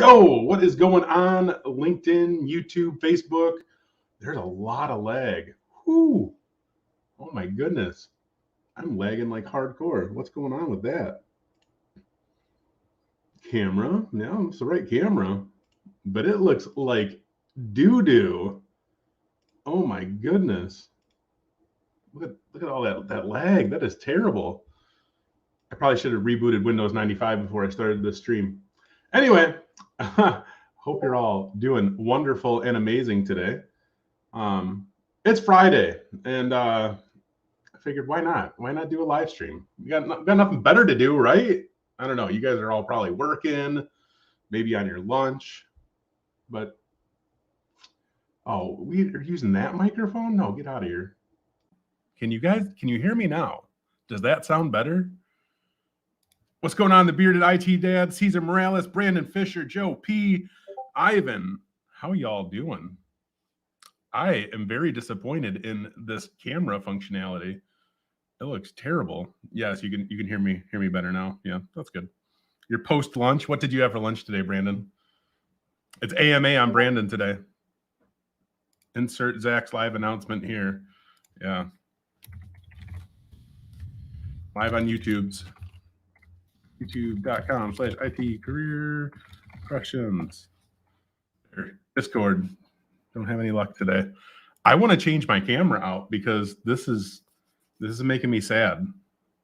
Yo, what is going on? LinkedIn, YouTube, Facebook. There's a lot of lag. Whew. Oh my goodness. I'm lagging like hardcore. What's going on with that? Camera. No, it's the right camera. But it looks like doo-doo. Oh my goodness. Look at all that lag. That is terrible. I probably should have rebooted Windows 95 before I started this stream. Anyway, hope you're all doing wonderful and amazing today. It's Friday, and I figured why not? Why not do a live stream? You got nothing better to do, right? I don't know. You guys are all probably working, maybe on your lunch, but oh, we are using that microphone? No, get out of here. Can you hear me now? Does that sound better? What's going on, the bearded IT dad, Cesar Morales, Brandon Fisher, Joe P, Ivan? How y'all doing? I am very disappointed in this camera functionality. It looks terrible. Yes, you can hear me better now. Yeah, that's good. Your post lunch. What did you have for lunch today, Brandon? It's AMA on Brandon today. Insert Zach's live announcement here. Yeah. Live on YouTube's. YouTube.com/IT career questions. Discord. Don't have any luck today. I want to change my camera out because this is making me sad.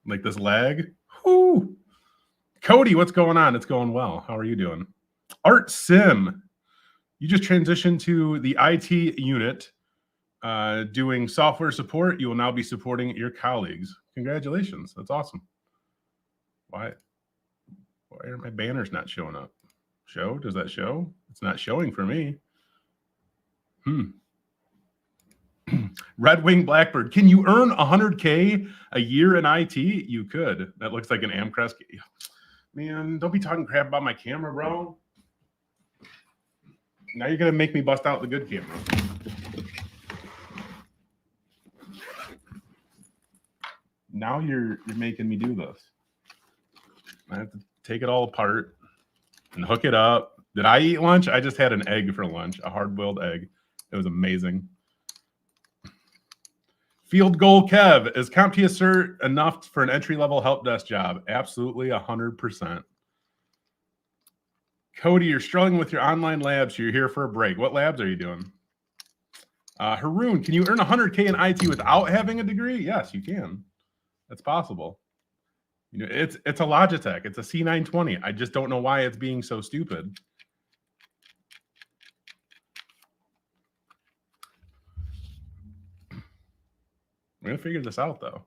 Like this lag. Whoo. Cody, what's going on? It's going well. How are you doing? Art Sim. You just transitioned to the IT unit doing software support. You will now be supporting your colleagues. Congratulations. That's awesome. Why are my banners not showing up? Show? Does that show? It's not showing for me. Red Wing Blackbird. Can you earn 100K a year in IT? You could. That looks like an Amcrest. Man, don't be talking crap about my camera, bro. Now you're going to make me bust out the good camera. Now you're making me do this. I have to take it all apart and hook it up. Did I eat lunch? I just had an egg for lunch, a hard-boiled egg. It was amazing. Field goal Kev, is CompTIA cert enough for an entry-level help desk job? Absolutely, 100%. Cody, you're struggling with your online labs, so you're here for a break. What labs are you doing? Haroon, can you earn 100K in IT without having a degree? Yes, you can. That's possible. You know, it's a Logitech. It's a C920. I just don't know why it's being so stupid. We're going to figure this out, though.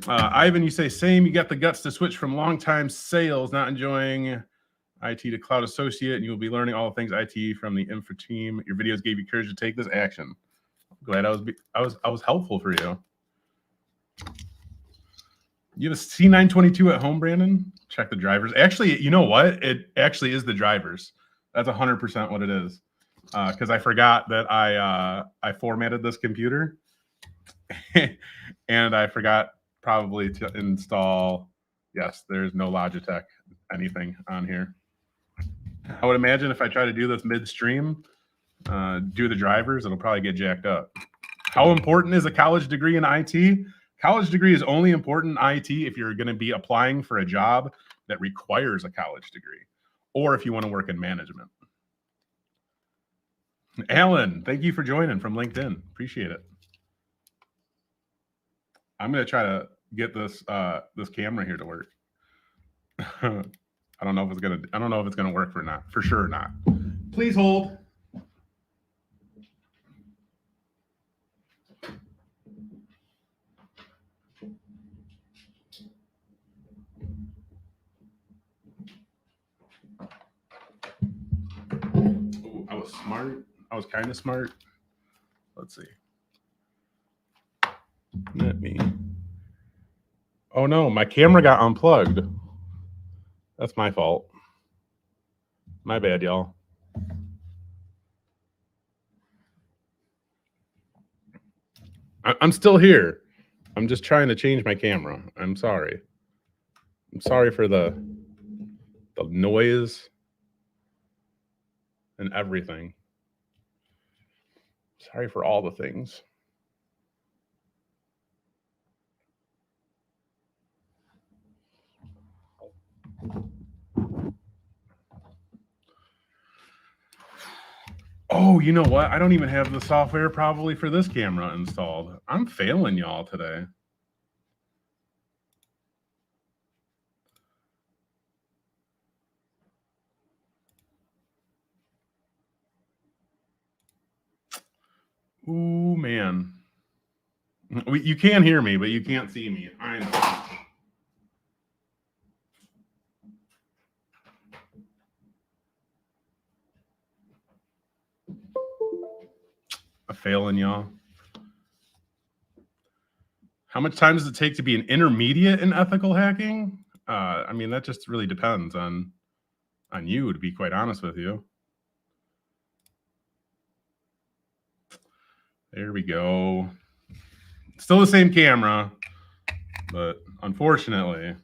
Ivan, you say same. You got the guts to switch from long-time sales, not enjoying IT to cloud associate, and you'll be learning all things IT from the info team. Your videos gave you courage to take this action. Glad I was helpful for you. You have a C922 at home, Brandon? Check the drivers. Actually, you know what? It actually is the drivers. That's 100% what it is. Because I forgot that I formatted this computer, and I forgot probably to install. Yes, there's no Logitech anything on here. I would imagine if I try to do this midstream, do the drivers, it'll probably get jacked up. How important is a college degree in IT? College degree is only important in IT if you're going to be applying for a job that requires a college degree, or if you want to work in management. Alan, thank you for joining from LinkedIn. Appreciate it. I'm going to try to get this this camera here to work. I don't know if it's gonna work or not. For sure not. Please hold. Ooh, I was smart. I was kind of smart. Let's see. Let me. Oh no, my camera got unplugged. That's my fault. My bad, y'all. I'm still here. I'm just trying to change my camera. I'm sorry. I'm sorry for the noise and everything. Sorry for all the things. Oh, you know what? I don't even have the software probably for this camera installed. I'm failing y'all today. Ooh, man. You can hear me, but you can't see me. I know. I'm failing y'all. How much time does it take to be an intermediate in ethical hacking? I mean, that just really depends on you, to be quite honest with you. There we go. Still the same camera, but unfortunately,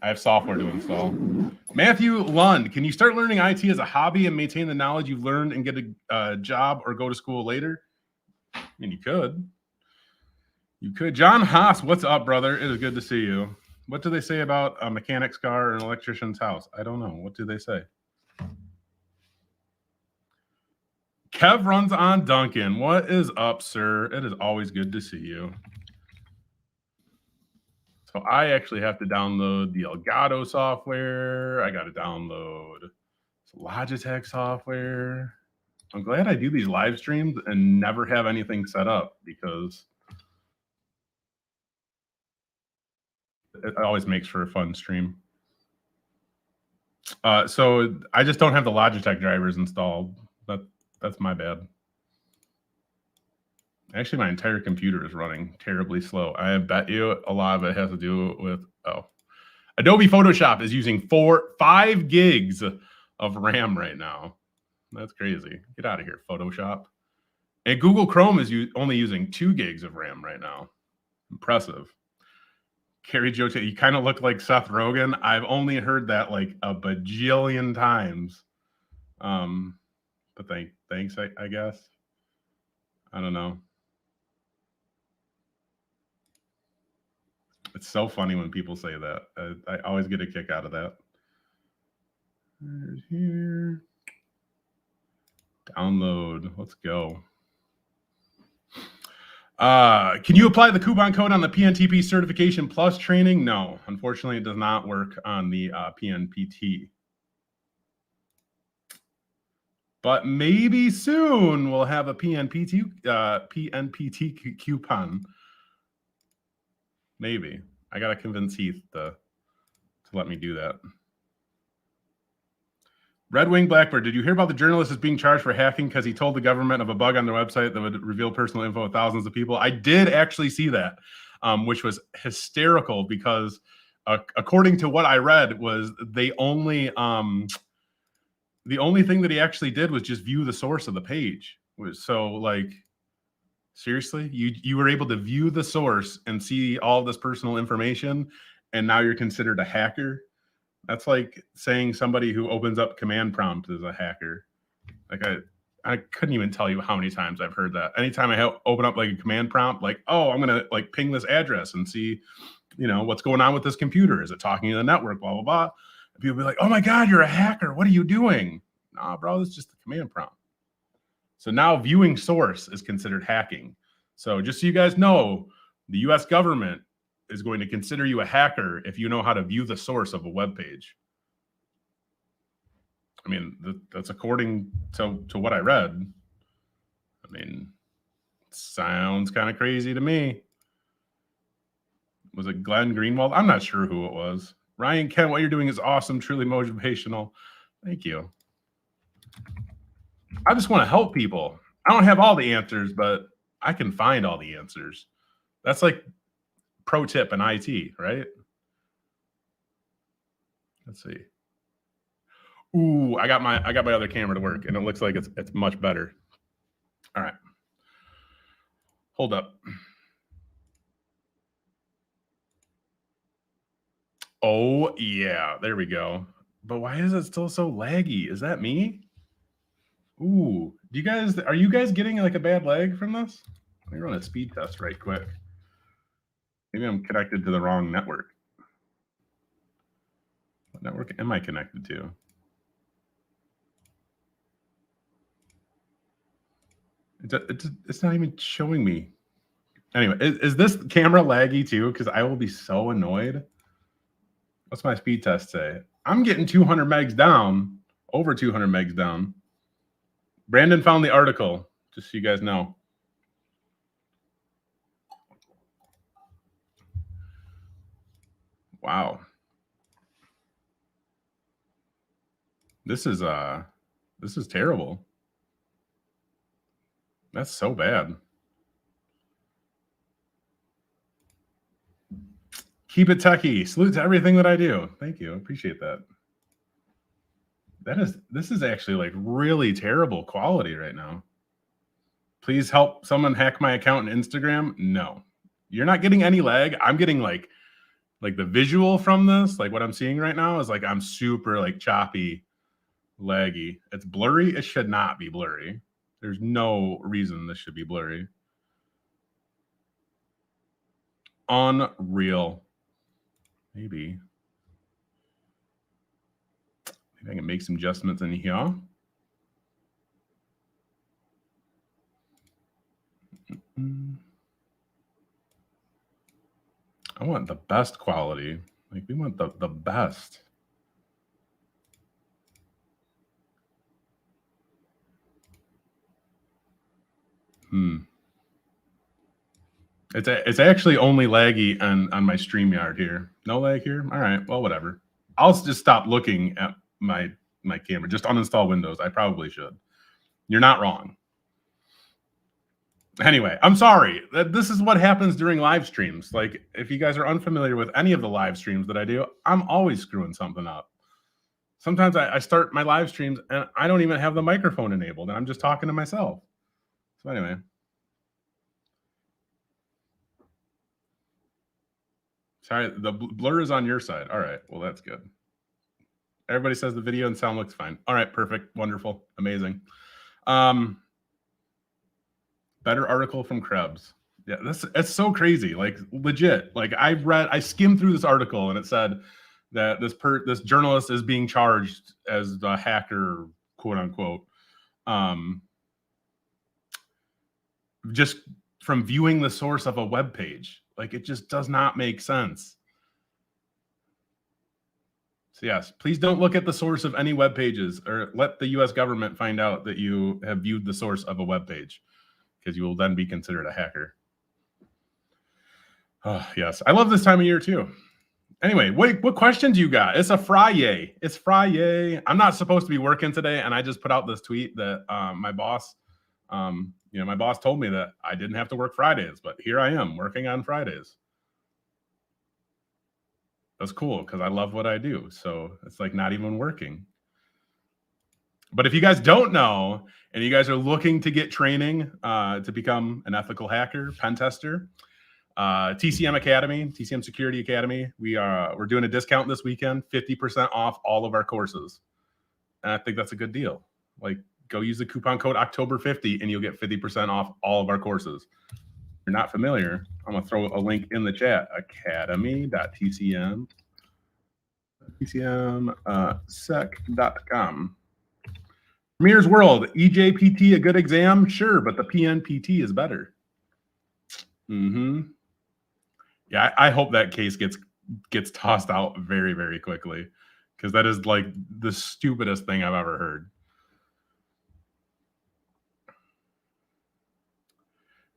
I have software to install. Matthew Lund, can you start learning IT as a hobby and maintain the knowledge you've learned and get a job or go to school later? I mean, you could. You could. John Haas, what's up, brother? It is good to see you. What do they say about a mechanic's car or an electrician's house? I don't know. What do they say? Kev runs on Duncan. What is up, sir? It is always good to see you. So I actually have to download the Elgato software. I got to download Logitech software. I'm glad I do these live streams and never have anything set up because it always makes for a fun stream. So I just don't have the Logitech drivers installed. That's my bad. Actually, my entire computer is running terribly slow. I bet you a lot of it has to do with, Adobe Photoshop is using 5 gigs of RAM right now. That's crazy. Get out of here, Photoshop. And Google Chrome is only using 2 gigs of RAM right now. Impressive. Carrie Joe, you kind of look like Seth Rogen. I've only heard that like a bajillion times. But thanks, I guess. I don't know. It's so funny when people say that. I always get a kick out of that. There's here. Download. Let's go. Can you apply the coupon code on the PNTP Certification Plus training? No, unfortunately, it does not work on the PNPT. But maybe soon we'll have a PNPT coupon. Maybe. I got to convince Heath to let me do that. Red Wing Blackbird, did you hear about the journalist is being charged for hacking because he told the government of a bug on their website that would reveal personal info of thousands of people? I did actually see that, which was hysterical because according to what I read was the only thing that he actually did was just view the source of the page. So like, seriously, you were able to view the source and see all this personal information, and now you're considered a hacker? That's like saying somebody who opens up command prompt is a hacker. Like I couldn't even tell you how many times I've heard that. Anytime I open up like a command prompt, like, oh, I'm gonna like ping this address and see, what's going on with this computer. Is it talking to the network? Blah blah blah. And people be like, oh my god, you're a hacker. What are you doing? Nah, bro, it's just the command prompt. So now viewing source is considered hacking. So just so you guys know, the U.S. government is going to consider you a hacker if you know how to view the source of a web page. I mean, that's according to what I read. I mean, sounds kind of crazy to me. Was it Glenn Greenwald? I'm not sure who it was. Ryan Kent, what you're doing is awesome, truly motivational. Thank you. I just want to help people. I don't have all the answers, but I can find all the answers. That's like pro tip in IT, right? Let's see. Ooh, I got my other camera to work, and it looks like it's much better. All right. Hold up. Oh, yeah. There we go. But why is it still so laggy? Is that me? Ooh. Are you guys getting like a bad lag from this? Let me run a speed test right quick. Maybe I'm connected to the wrong network. What network am I connected to? It's not even showing me. Anyway, is this camera laggy too? Because I will be so annoyed. What's my speed test say? I'm getting 200 megs down, over 200 megs down. Brandon found the article, just so you guys know. Wow. This is terrible. That's so bad. Keep it techie. Salute to everything that I do. Thank you. I appreciate that. This is actually like really terrible quality right now. Please help someone hack my account on Instagram. No, you're not getting any lag. I'm getting like the visual from this, like what I'm seeing right now is like I'm super like choppy, laggy. It's blurry. It should not be blurry. There's no reason this should be blurry. Unreal. Maybe I can make some adjustments in here. I want the best quality. Like we want the best. It's actually only laggy on my StreamYard here. No lag here? All right, well, whatever. I'll just stop looking at my camera. Just uninstall Windows. I probably should. You're not wrong. Anyway, I'm sorry. This is what happens during live streams. Like, if you guys are unfamiliar with any of the live streams that I do, I'm always screwing something up. Sometimes I start my live streams and I don't even have the microphone enabled, and I'm just talking to myself. So anyway. Sorry, the blur is on your side. All right, well, that's good. Everybody says the video and sound looks fine. All right, perfect, wonderful, amazing. Better article from Krebs. Yeah, it's so crazy. Like legit. Like I skimmed through this article and it said that this journalist is being charged as a hacker, quote unquote, just from viewing the source of a web page. Like it just does not make sense. So yes, please don't look at the source of any web pages or let the US government find out that you have viewed the source of a web page, because you will then be considered a hacker. Oh, yes. I love this time of year too. Anyway, what questions you got? It's a Friday. It's Friday. I'm not supposed to be working today, and I just put out this tweet that my boss, my boss told me that I didn't have to work Fridays, but here I am working on Fridays. That's cool because I love what I do. So it's like not even working. But if you guys don't know, and you guys are looking to get training to become an ethical hacker, pen tester, TCM Academy, TCM Security Academy, we're doing a discount this weekend, 50% off all of our courses. And I think that's a good deal. Like, go use the coupon code October50 and you'll get 50% off all of our courses. If you're not familiar, I'm going to throw a link in the chat, academy.tcm.sec.com. Premier's World, EJPT, a good exam? Sure, but the PNPT is better. Yeah, I hope that case gets tossed out very, very quickly, because that is like the stupidest thing I've ever heard.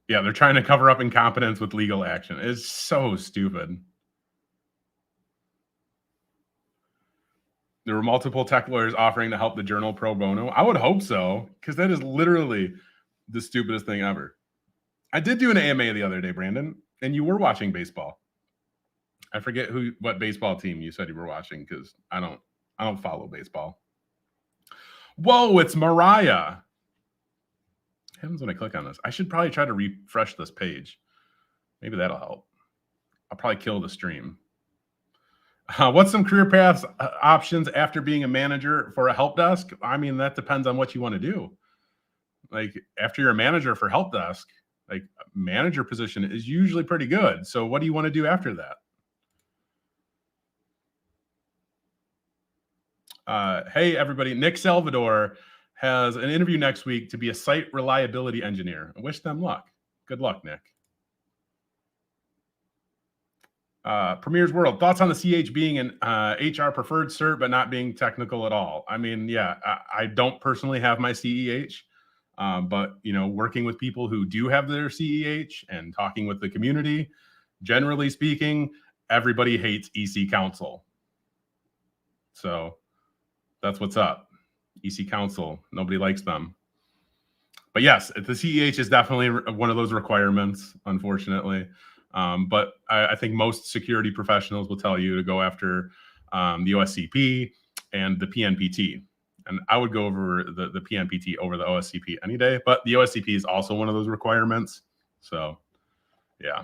Yeah, they're trying to cover up incompetence with legal action. It's so stupid. There were multiple tech lawyers offering to help the journal pro bono. I would hope so, because that is literally the stupidest thing ever. I did do an AMA the other day, Brandon, and you were watching baseball. I forget what baseball team you said you were watching, because I don't follow baseball. Whoa, it's Mariah. What happens when I click on this? I should probably try to refresh this page. Maybe that'll help. I'll probably kill the stream. What's some career paths options after being a manager for a help desk? I mean, that depends on what you want to do. Like after you're a manager for help desk, like manager position is usually pretty good. So what do you want to do after that? Hey, everybody. Nick Salvador has an interview next week to be a site reliability engineer. I wish them luck. Good luck, Nick. Premier's World, thoughts on the CH being an HR preferred cert, but not being technical at all? I mean, yeah, I don't personally have my CEH, but, you know, working with people who do have their CEH and talking with the community, generally speaking, everybody hates EC Council. So that's what's up. EC Council, nobody likes them. But yes, the CEH is definitely one of those requirements, unfortunately. But I think most security professionals will tell you to go after the OSCP and the PNPT. And I would go over the PNPT over the OSCP any day. But the OSCP is also one of those requirements. So, yeah.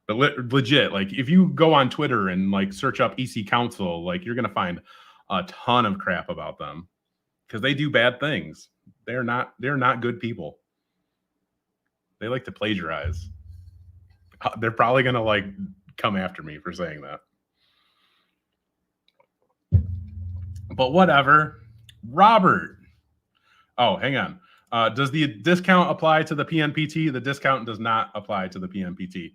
But legit, like if you go on Twitter and like search up EC Council, like you're going to find a ton of crap about them because they do bad things. They're not good people. They like to plagiarize. They're probably going to like come after me for saying that. But whatever. Robert. Oh, hang on. Does the discount apply to the PNPT? The discount does not apply to the PNPT.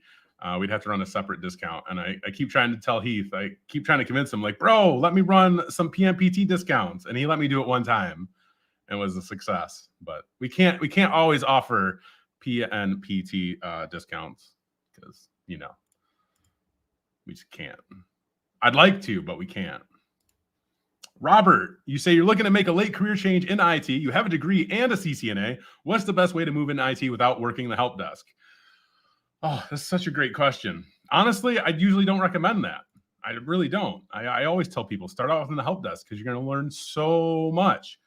We'd have to run a separate discount. And I keep trying to tell Heath, I keep trying to convince him, like, bro, let me run some PNPT discounts. And he let me do it one time and it was a success. But we can't always offer PNPT discounts because, you know, we just can't. I'd like to, but we can't. Robert, you say you're looking to make a late career change in IT. You have a degree and a CCNA. What's the best way to move into IT without working the help desk? Oh, that's such a great question. Honestly, I usually don't recommend that. I really don't. I always tell people start off in the help desk because you're going to learn so much.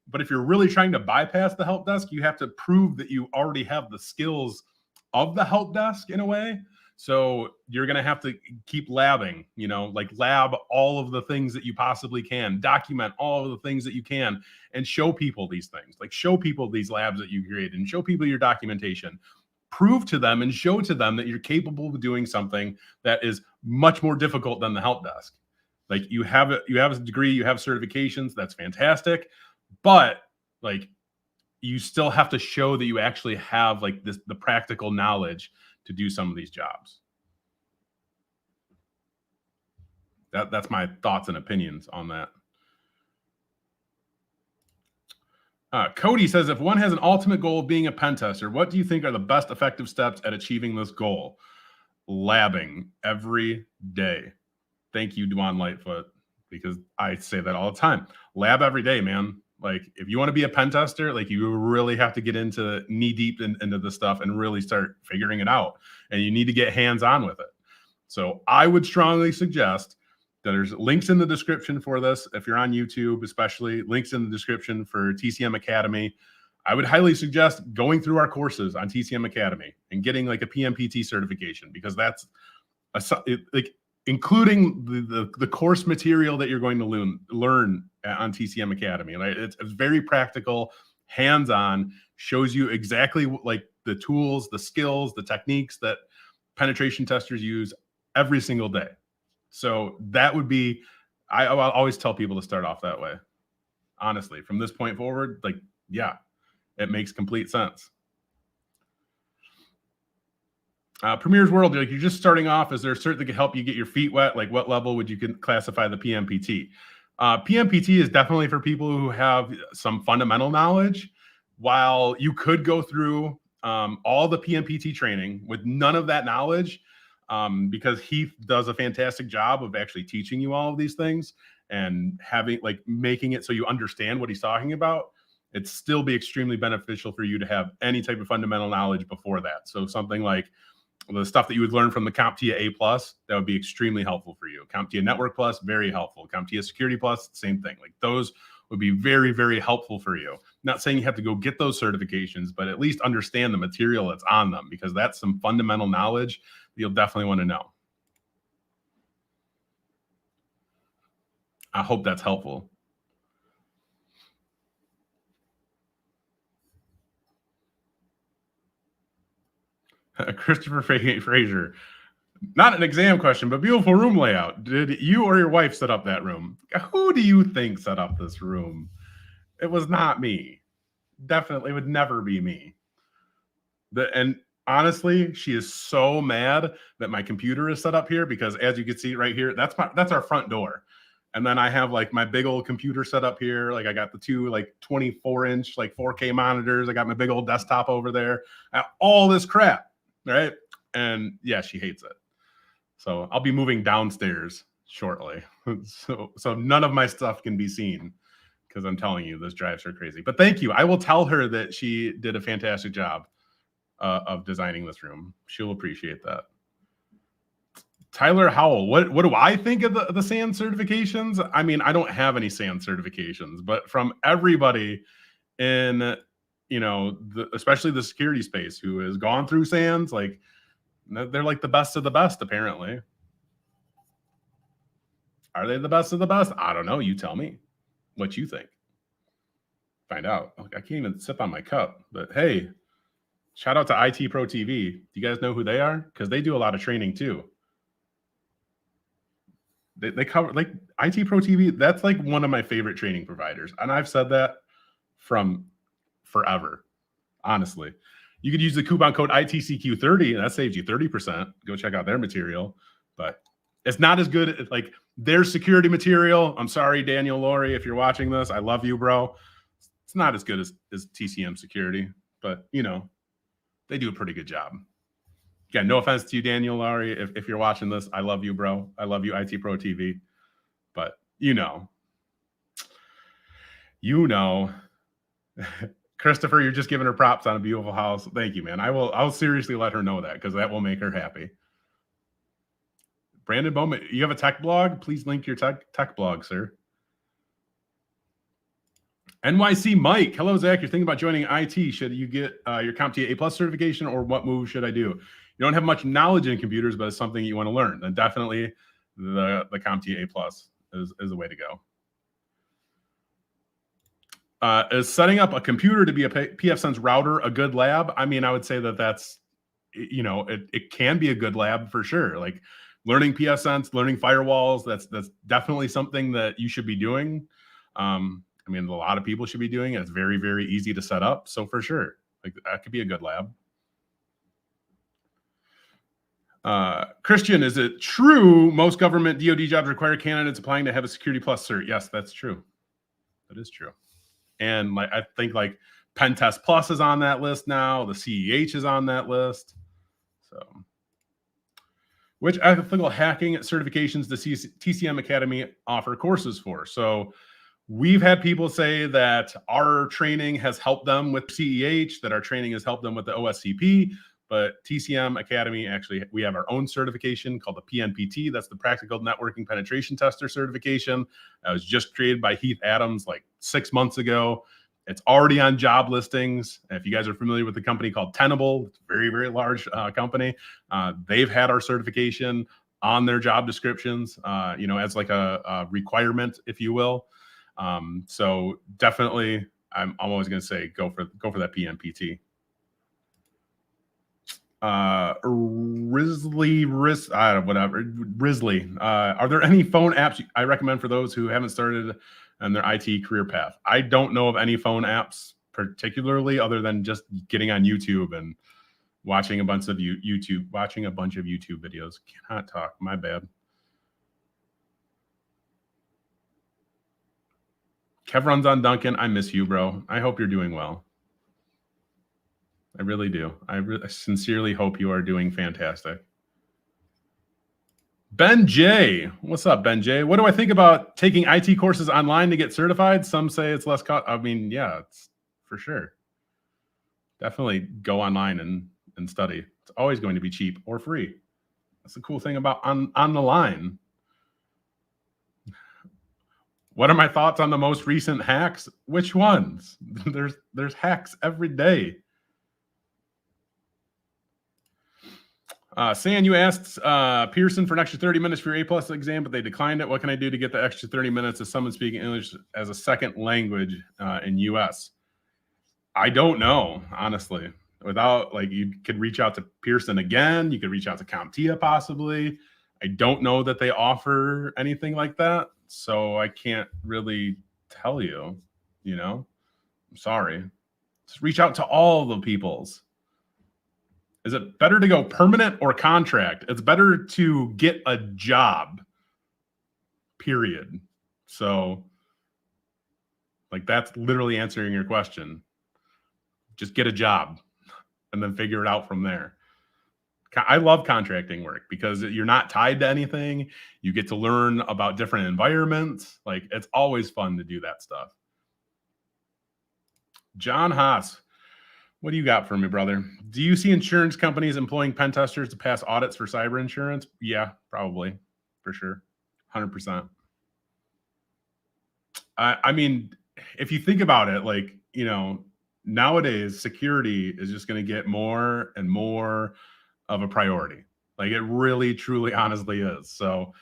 But if you're really trying to bypass the help desk, you have to prove that you already have the skills of the help desk in a way. So you're going to have to keep labbing, you know, like lab all of the things that you possibly can, document all of the things that you can, and show people these things, like show people these labs that you created and show people your documentation. Prove to them and show to them that you're capable of doing something that is much more difficult than the help desk. Like you have a degree, you have certifications, that's fantastic. But like you still have to show that you actually have like the practical knowledge to do some of these jobs. That's my thoughts and opinions on that. Cody says, if one has an ultimate goal of being a pen tester, what do you think are the best effective steps at achieving this goal? Labbing every day. Thank you, Dwan Lightfoot, because I say that all the time. Lab every day, man. Like if you want to be a pen tester, like you really have to get into knee deep into the stuff and really start figuring it out. And you need to get hands on with it. So I would strongly suggest that there's links in the description for this. If you're on YouTube, especially links in the description for TCM Academy. I would highly suggest going through our courses on TCM Academy and getting like a PMPT certification, because that's like including the course material that you're going to learn on TCM Academy. Right? It's very practical, hands-on, shows you exactly like the tools, the skills, the techniques that penetration testers use every single day. So that would be, I'll always tell people to start off that way. Honestly, from this point forward, like, yeah, it makes complete sense. Premier's World, like you're just starting off. Is there a cert that can help you get your feet wet? Like what level would you classify the PMPT? PMPT is definitely for people who have some fundamental knowledge. While you could go through all the PMPT training with none of that knowledge, because Heath does a fantastic job of actually teaching you all of these things and making it so you understand what he's talking about. It'd still be extremely beneficial for you to have any type of fundamental knowledge before that. So something like the stuff that you would learn from the CompTIA A+, that would be extremely helpful for you. CompTIA Network Plus, very helpful. CompTIA Security Plus, same thing. Like those would be very, very helpful for you. Not saying you have to go get those certifications, but at least understand the material that's on them, because that's some fundamental knowledge that you'll definitely want to know. I hope that's helpful. Christopher Fraser. Not an exam question, but beautiful room layout. Did you or your wife set up that room? Who do you think set up this room? It was not me. Definitely would never be me. And honestly, she is so mad that my computer is set up here because, as you can see right here, that's our front door. And then I have like my big old computer set up here. Like I got the two like 24-inch like 4K monitors. I got my big old desktop over there. All this crap, right? And yeah, she hates it. So I'll be moving downstairs shortly. So none of my stuff can be seen because I'm telling you, this drives her crazy. But thank you. I will tell her that she did a fantastic job of designing this room. She'll appreciate that. Tyler Howell, what do I think of the SAN certifications? I mean, I don't have any SAN certifications, but from everybody in, especially the security space who has gone through SANs, like they're like the best of the best, apparently. Are they the best of the best? I don't know. You tell me what you think. Find out. I can't even sip on my cup, but hey, shout out to IT Pro TV. Do you guys know who they are? Because they do a lot of training too. They cover like IT Pro TV. That's like one of my favorite training providers. And I've said that from forever, honestly. You could use the coupon code ITCQ30 and that saves you 30%. Go check out their material. But it's not as good as like their security material. I'm sorry, Daniel Laurie, if you're watching this. I love you, bro. It's not as good as TCM security, but they do a pretty good job. Yeah, no offense to you, Daniel Laurie. If you're watching this, I love you, bro. I love you, IT Pro TV. But Christopher, you're just giving her props on a beautiful house. Thank you, man. I'll seriously let her know that because that will make her happy. Brandon Bowman, you have a tech blog? Please link your tech blog, sir. NYC Mike, hello, Zach. You're thinking about joining IT. Should you get your CompTIA A+ certification, or what move should I do? You don't have much knowledge in computers, but it's something you want to learn. Then definitely the CompTIA A+ is the way to go. Is setting up a computer to be a pfSense router a good lab? I mean, I would say that's, it can be a good lab for sure. Like learning pfSense, learning firewalls, that's definitely something that you should be doing. I mean, a lot of people should be doing it. It's very, very easy to set up. So for sure, like that could be a good lab. Christian, is it true most government DoD jobs require candidates applying to have a Security Plus cert? Yes, that's true. That is true. And like I think like Pen Test Plus is on that list now. The CEH is on that list. So, which ethical hacking certifications does TCM Academy offer courses for? So we've had people say that our training has helped them with CEH, that our training has helped them with the OSCP. But TCM Academy, actually, we have our own certification called the PNPT. That's the Practical Networking Penetration Tester certification. That was just created by Heath Adams like 6 months ago. It's already on job listings. If you guys are familiar with the company called Tenable, it's a very, very large company. They've had our certification on their job descriptions, as like a requirement, if you will. So definitely, I'm always going to say go for that PNPT. Risley, are there any phone apps I recommend for those who haven't started on their IT career path? I don't know of any phone apps particularly, other than just getting on YouTube and watching a bunch of YouTube videos. Cannot talk, my bad. Kev runs on Duncan. I miss you, bro. I hope you're doing well. I really do. I sincerely hope you are doing fantastic. Ben J. What's up, Ben J? What do I think about taking IT courses online to get certified? Some say it's less cost. I mean, yeah, it's for sure. Definitely go online and study. It's always going to be cheap or free. That's the cool thing about on the line. What are my thoughts on the most recent hacks? Which ones? There's hacks every day. San, you asked Pearson for an extra 30 minutes for your A+ exam, but they declined it. What can I do to get the extra 30 minutes of someone speaking English as a second language in US? I don't know, honestly. Without, like, you could reach out to Pearson again. You could reach out to CompTIA possibly. I don't know that they offer anything like that, so I can't really tell you, you know? I'm sorry. Just reach out to all the peoples. Is it better to go permanent or contract? It's better to get a job, period. So, like, that's literally answering your question. Just get a job and then figure it out from there. I love contracting work because you're not tied to anything. You get to learn about different environments. Like, it's always fun to do that stuff. John Haas, what do you got for me, brother? Do you see insurance companies employing pen testers to pass audits for cyber insurance? Yeah, probably, for sure. 100%. I mean, if you think about it, like, you know, nowadays security is just going to get more and more of a priority. Like, it really, truly, honestly is. So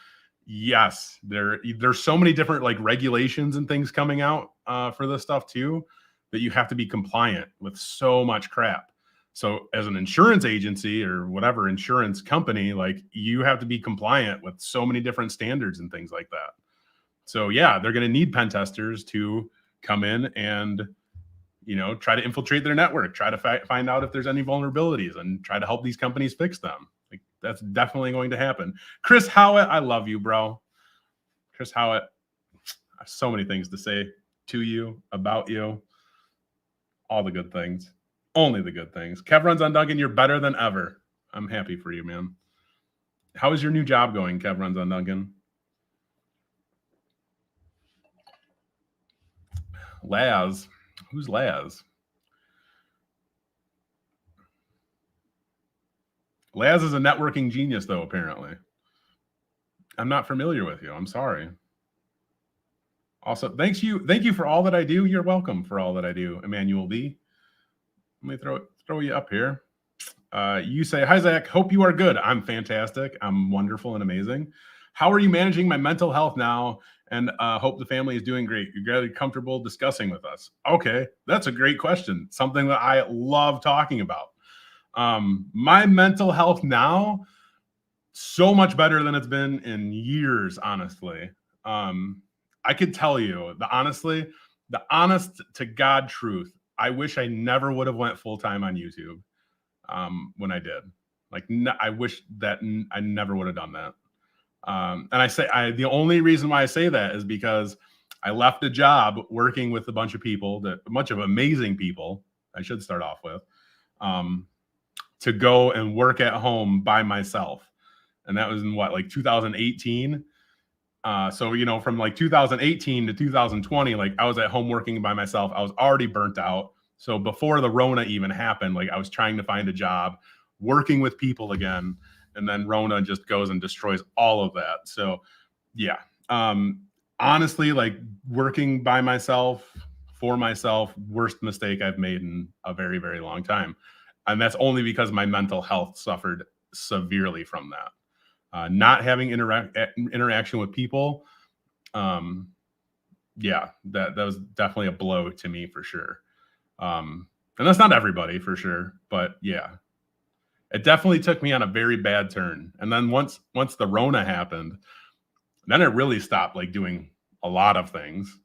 yes, there's so many different like regulations and things coming out for this stuff too, that you have to be compliant with so much crap. So as an insurance agency or whatever insurance company, like, you have to be compliant with so many different standards and things like that. So yeah, they're going to need pen testers to come in and, you know, try to infiltrate their network, try to find out if there's any vulnerabilities and try to help these companies fix them. Like, that's definitely going to happen. Chris Howitt, I love you, bro. Chris Howitt, I have so many things to say to you, about you. All the good things. Only the good things. Kev Runs on Duncan, you're better than ever. I'm happy for you, man. How is your new job going, Kev Runs on Duncan? Laz. Who's Laz? Laz is a networking genius, though, apparently. I'm not familiar with you. I'm sorry. Also, thank you for all that I do. You're welcome for all that I do, Emmanuel B. Let me throw you up here. You say, hi, Zach. Hope you are good. I'm fantastic. I'm wonderful and amazing. How are you managing my mental health now? And hope the family is doing great. You're very comfortable discussing with us. Okay, that's a great question. Something that I love talking about. My mental health now, so much better than it's been in years, honestly. I could tell you, the honest to God truth, I wish I never would have went full-time on YouTube when I did. Like, I wish that I never would have done that. And the only reason why I say that is because I left a job working with a bunch of people, a bunch of amazing people, I should start off with, to go and work at home by myself. And that was in like 2018. So, you know, from like 2018 to 2020, like, I was at home working by myself. I was already burnt out. So before the Rona even happened, like, I was trying to find a job, working with people again. And then Rona just goes and destroys all of that. So yeah, honestly, like, working by myself, for myself, worst mistake I've made in a very, very long time. And that's only because my mental health suffered severely from that. Not having interaction with people. Yeah, that was definitely a blow to me for sure. And that's not everybody for sure, but yeah, it definitely took me on a very bad turn. And then once the Rona happened, then it really stopped like doing a lot of things.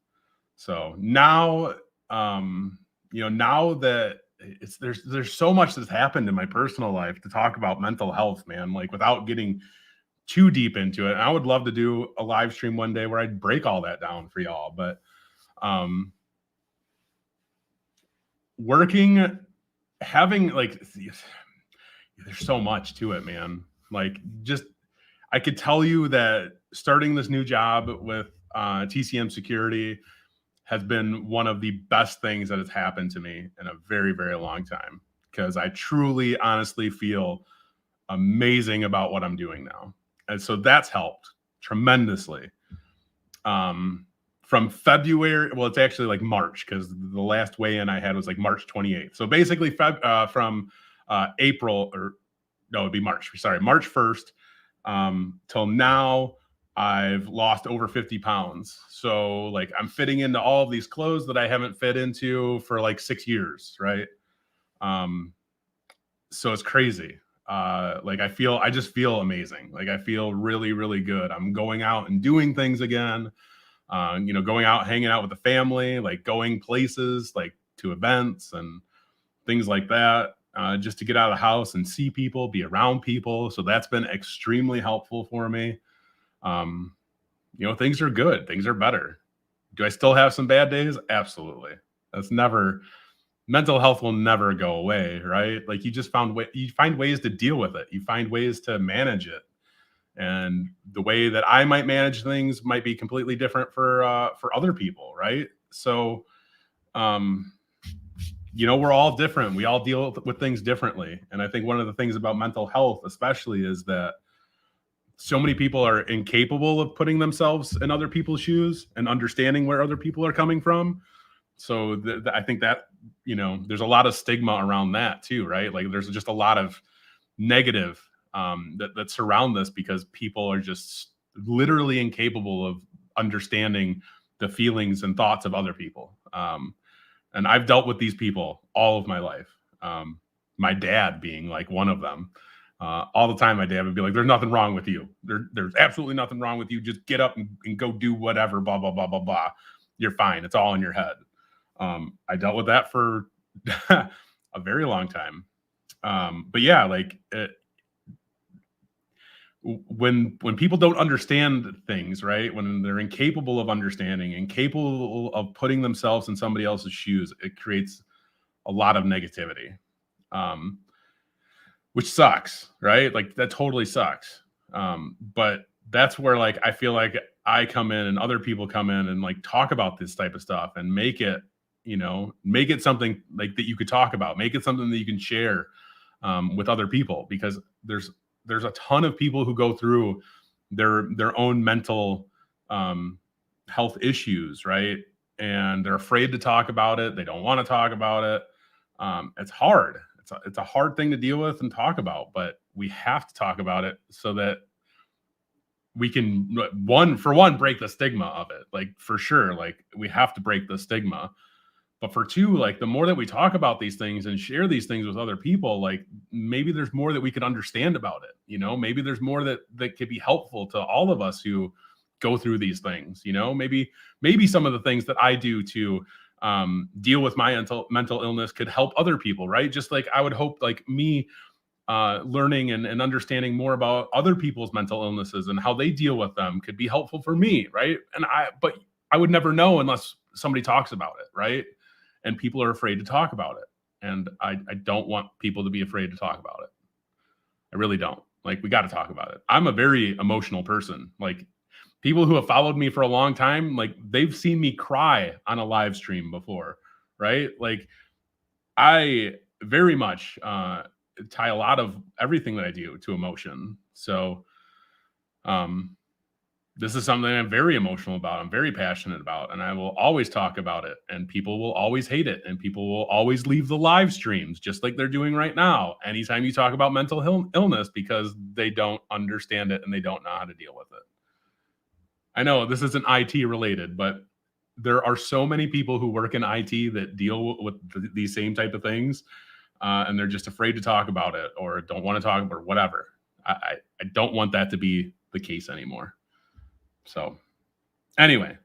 So now, you know, now that there's so much that's happened in my personal life to talk about mental health, man, like, without getting too deep into it. And I would love to do a live stream one day where I'd break all that down for y'all, but having like, there's so much to it, man. Like, just, I could tell you that starting this new job with TCM Security has been one of the best things that has happened to me in a very, very long time, because I truly, honestly feel amazing about what I'm doing now. And so that's helped tremendously. From February, well, it's actually like March, because the last weigh-in I had was like March 28th. So basically from April, or no, it'd be March. Sorry, March 1st till now. I've lost over 50 pounds. So like I'm fitting into all of these clothes that I haven't fit into for like 6 years, right? So it's crazy. Like I just feel amazing. Like I feel really, really good. I'm going out and doing things again. Going out, hanging out with the family, like going places, like to events and things like that, just to get out of the house and see people, be around people. So that's been extremely helpful for me. Things are good. Things are better. Do I still have some bad days? Absolutely. Mental health will never go away, right? Like you find ways to deal with it. You find ways to manage it. And the way that I might manage things might be completely different for other people, right? So, we're all different. We all deal with things differently. And I think one of the things about mental health, especially, is that so many people are incapable of putting themselves in other people's shoes and understanding where other people are coming from. So I think that, there's a lot of stigma around that too, right? Like there's just a lot of negative that surround this because people are just literally incapable of understanding the feelings and thoughts of other people. And I've dealt with these people all of my life. My dad being like one of them. All the time, my dad would be like, "There's nothing wrong with you. There's absolutely nothing wrong with you. Just get up and go do whatever, blah, blah, blah, blah, blah. You're fine. It's all in your head." I dealt with that for a very long time. But yeah, like when people don't understand things, right? When they're incapable of understanding, incapable of putting themselves in somebody else's shoes, it creates a lot of negativity, which sucks, right? Like that totally sucks. But that's where like I feel like I come in and other people come in and like talk about this type of stuff and make it something like that you could talk about, make it something that you can share with other people, because there's a ton of people who go through their own mental health issues, right? And they're afraid to talk about it. They don't want to talk about it. It's hard. It's a hard thing to deal with and talk about, but we have to talk about it so that we can break the stigma of it. Like for sure, like we have to break the stigma. But for two, like the more that we talk about these things and share these things with other people, like maybe there's more that we could understand about it. Maybe there's more that could be helpful to all of us who go through these things. Maybe some of the things that I do to deal with my mental illness could help other people, right? Just like I would hope like me learning and understanding more about other people's mental illnesses and how they deal with them could be helpful for me, right? But I would never know unless somebody talks about it, right? And people are afraid to talk about it. And I don't want people to be afraid to talk about it. I really don't. Like, we got to talk about it. I'm a very emotional person. Like, people who have followed me for a long time, like, they've seen me cry on a live stream before, right? Like, I very much tie a lot of everything that I do to emotion. So, this is something I'm very emotional about. I'm very passionate about, and I will always talk about it. And people will always hate it, and people will always leave the live streams, just like they're doing right now. Anytime you talk about mental illness, because they don't understand it and they don't know how to deal with it. I know this isn't IT related, but there are so many people who work in IT that deal with these same type of things, and they're just afraid to talk about it or don't want to talk about it, or whatever. I don't want that to be the case anymore. So anyway,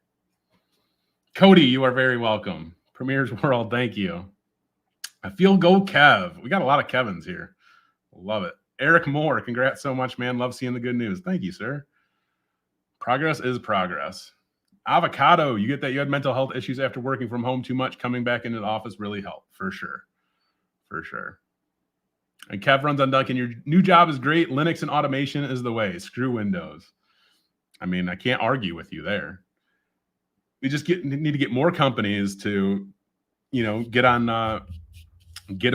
Cody, you are very welcome. Premier's World, thank you. I feel go Kev. We got a lot of Kevins here. Love it. Eric Moore, congrats so much, man. Love seeing the good news. Thank you, sir. Progress is progress. Avocado, you get that you had mental health issues after working from home too much. Coming back into the office really helped, for sure. For sure. And Kev runs on Duncan. Your new job is great. Linux and automation is the way. Screw Windows. I mean, I can't argue with you there. We just need to get more companies to, get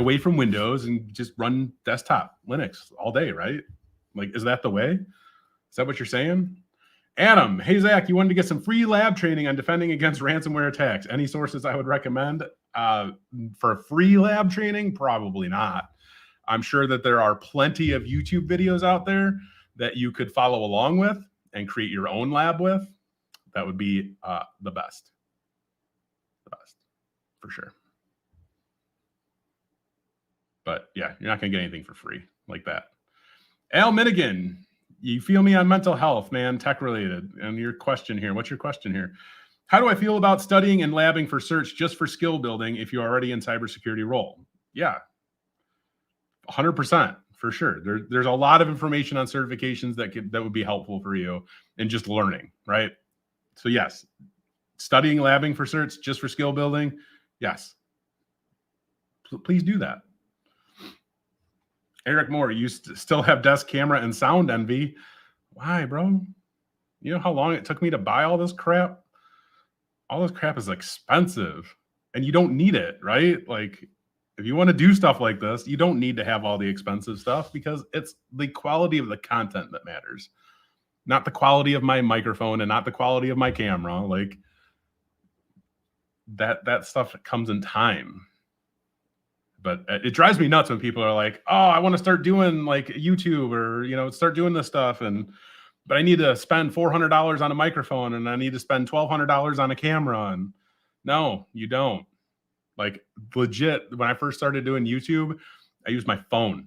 away from Windows and just run desktop Linux all day, right? Like, is that the way? Is that what you're saying? Adam, hey, Zach, you wanted to get some free lab training on defending against ransomware attacks. Any sources I would recommend for free lab training? Probably not. I'm sure that there are plenty of YouTube videos out there that you could follow along with and create your own lab with. That would be the best. The best, for sure. But yeah, you're not going to get anything for free like that. Al Minigan, you feel me on mental health, man, tech related. And your question here, what's your question here? How do I feel about studying and labbing for certs just for skill building if you're already in cybersecurity role? Yeah, 100% for sure. There's a lot of information on certifications that would be helpful for you in just learning, right? So yes, studying, labbing for certs just for skill building, yes. Please do that. Eric Moore, you still have desk camera and sound envy. Why, bro? You know how long it took me to buy all this crap? All this crap is expensive and you don't need it, right? Like, if you want to do stuff like this, you don't need to have all the expensive stuff because it's the quality of the content that matters, not the quality of my microphone and not the quality of my camera. Like, that stuff comes in time. But it drives me nuts when people are like, oh, I want to start doing like YouTube or, you know, start doing this stuff. But I need to spend $400 on a microphone and I need to spend $1,200 on a camera. And no, you don't. Like, legit, when I first started doing YouTube, I used my phone.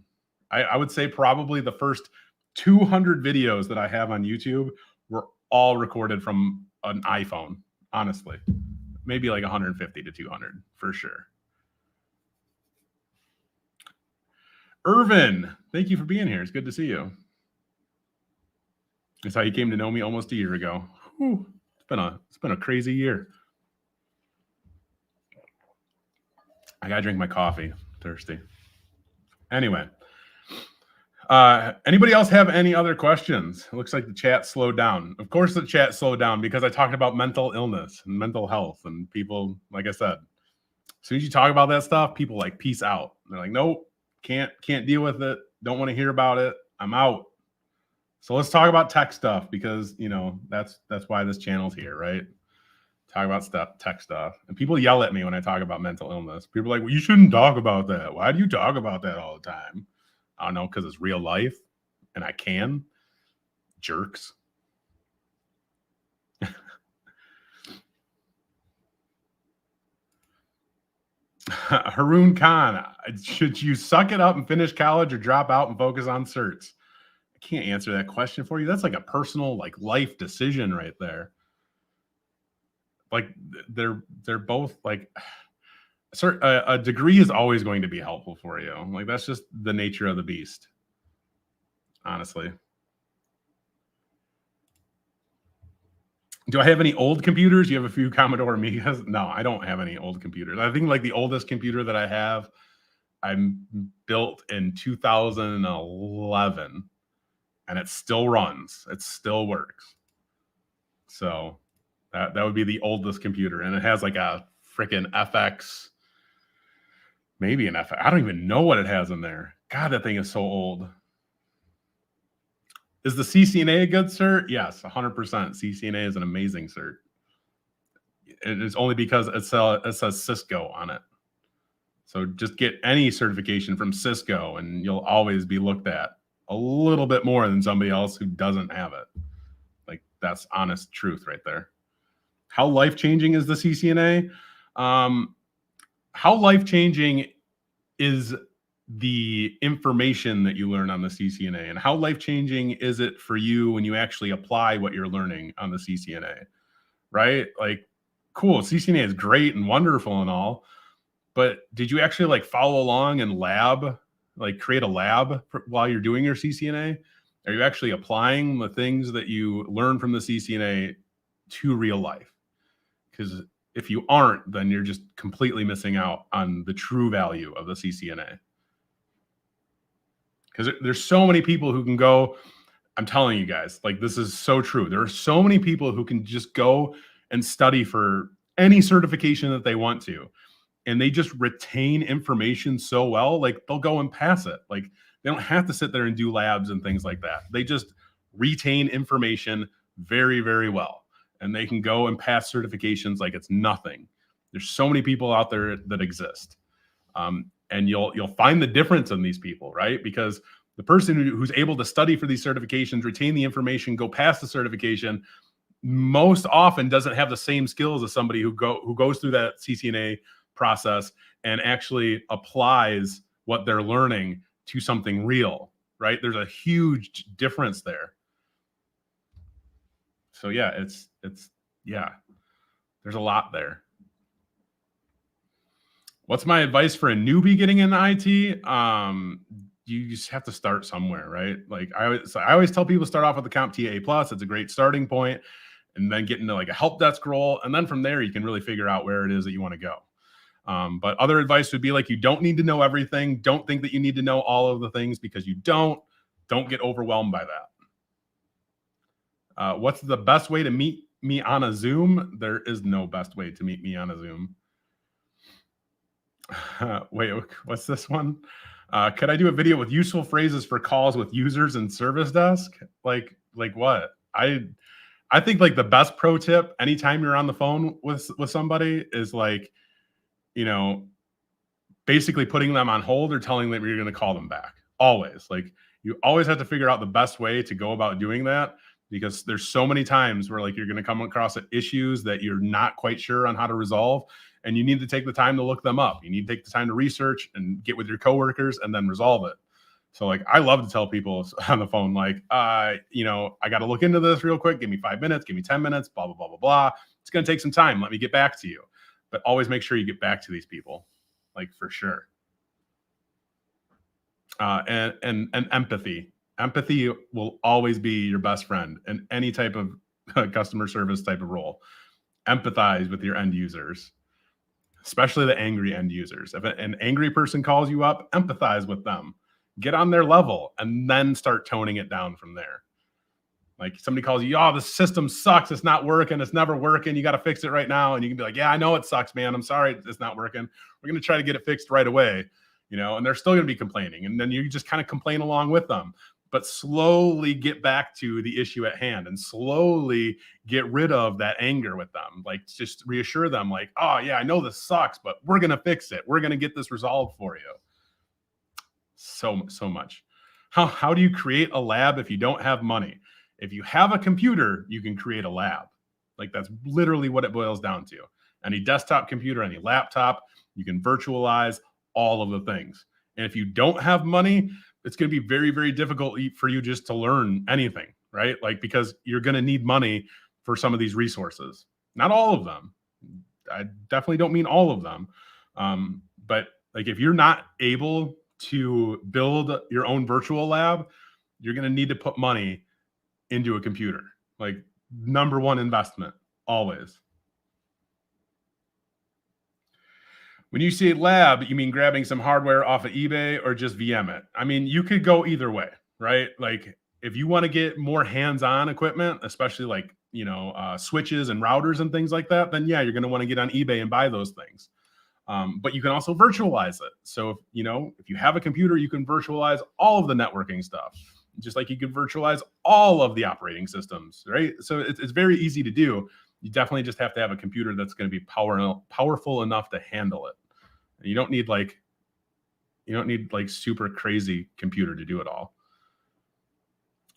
I would say probably the first 200 videos that I have on YouTube were all recorded from an iPhone, honestly. Maybe like 150 to 200 for sure. Irvin, thank you for being here. It's good to see you. That's how you came to know me almost a year ago. Whew, it's been a crazy year. I gotta drink my coffee. Thirsty. Anyway, anybody else have any other questions? It looks like the chat slowed down. Of course, the chat slowed down because I talked about mental illness and mental health, and people, like I said, as soon as you talk about that stuff, people like peace out. They're like, nope. Can't deal with it. Don't want to hear about it. I'm out. So let's talk about tech stuff because, you know, that's why this channel's here, right? Talk about tech stuff. And people yell at me when I talk about mental illness. People are like, well, you shouldn't talk about that. Why do you talk about that all the time? I don't know, because it's real life and I can. Jerks. Haroon Khan, should you suck it up and finish college or drop out and focus on certs? I can't answer that question for you. That's like a personal, like, life decision right there. Like, they're both like, a degree is always going to be helpful for you. Like, that's just the nature of the beast, honestly. Do I have any old computers? You have a few Commodore Amigas? No, I don't have any old computers. I think like the oldest computer that I have, I'm built in 2011 and it still runs. It still works. So that would be the oldest computer. And it has like a freaking FX, maybe an FX. I don't even know what it has in there. God, that thing is so old. Is the CCNA a good cert? Yes, 100%. CCNA is an amazing cert. It is only because it says Cisco on it. So just get any certification from Cisco and you'll always be looked at a little bit more than somebody else who doesn't have it. Like, that's honest truth right there. How life-changing is the CCNA? How life-changing is the information that you learn on the CCNA, and how life-changing is it for you when you actually apply what you're learning on the CCNA, right? Like, cool, CCNA is great and wonderful and all, but did you actually like follow along and lab, like create a lab while you're doing your CCNA? Are you actually applying the things that you learn from the CCNA to real life? Because if you aren't, then you're just completely missing out on the true value of the CCNA. Because there's so many people who can go, I'm telling you guys, like, this is so true. There are so many people who can just go and study for any certification that they want to. And they just retain information so well, like they'll go and pass it. Like, they don't have to sit there and do labs and things like that. They just retain information very, very well. And they can go and pass certifications like it's nothing. There's so many people out there that exist. and you'll find the difference in these people, right? Because the person who's able to study for these certifications, retain the information, go past the certification, most often doesn't have the same skills as somebody who goes through that CCNA process and actually applies what they're learning to something real, right? There's a huge difference there. So yeah, it's yeah, there's a lot there. What's my advice for a newbie getting into IT? You just have to start somewhere, right? Like I always tell people, start off with the CompTIA A+. It's a great starting point, and then get into like a help desk role, and then from there you can really figure out where it is that you want to go. But other advice would be like, you don't need to know everything. Don't think that you need to know all of the things, because you don't. Don't get overwhelmed by that. What's the best way to meet me on a Zoom? There is no best way to meet me on a Zoom. Wait, what's this one? Could I do a video with useful phrases for calls with users and service desk? Like what? I think like the best pro tip anytime you're on the phone with somebody is like, basically putting them on hold or telling them you're going to call them back. Always. Like, you always have to figure out the best way to go about doing that, because there's so many times where like you're going to come across issues that you're not quite sure on how to resolve, and you need to take the time to look them up. You need to take the time to research and get with your coworkers and then resolve it. So like, I love to tell people on the phone, like, I got to look into this real quick. Give me 5 minutes, give me 10 minutes, blah, blah, blah, blah, blah. It's going to take some time. Let me get back to you. But always make sure you get back to these people, like, for sure. And empathy. Empathy will always be your best friend in any type of customer service type of role. Empathize with your end users, especially the angry end users. If an angry person calls you up, empathize with them. Get on their level and then start toning it down from there. Like, somebody calls you, oh, the system sucks. It's not working. It's never working. You got to fix it right now. And you can be like, yeah, I know it sucks, man. I'm sorry it's not working. We're going to try to get it fixed right away. And they're still going to be complaining. And then you just kind of complain along with them, but slowly get back to the issue at hand and slowly get rid of that anger with them. Like, just reassure them, like, oh yeah, I know this sucks, but we're going to fix it. We're going to get this resolved for you. So much. How do you create a lab if you don't have money? If you have a computer, you can create a lab. Like, that's literally what it boils down to. Any desktop computer, any laptop, you can virtualize all of the things. And if you don't have money, it's going to be very, very difficult for you just to learn anything, right? Like, because you're going to need money for some of these resources. Not all of them. I definitely don't mean all of them. But like, if you're not able to build your own virtual lab, you're going to need to put money into a computer. Like, number one investment, always. When you say lab, you mean grabbing some hardware off of eBay or just VM it? I mean, you could go either way, right? Like, if you want to get more hands-on equipment, especially like, switches and routers and things like that, then yeah, you're going to want to get on eBay and buy those things. But you can also virtualize it. So if you have a computer, you can virtualize all of the networking stuff, just like you can virtualize all of the operating systems, right? So it's very easy to do. You definitely just have to have a computer that's going to be powerful enough to handle it. And you don't need like super crazy computer to do it all.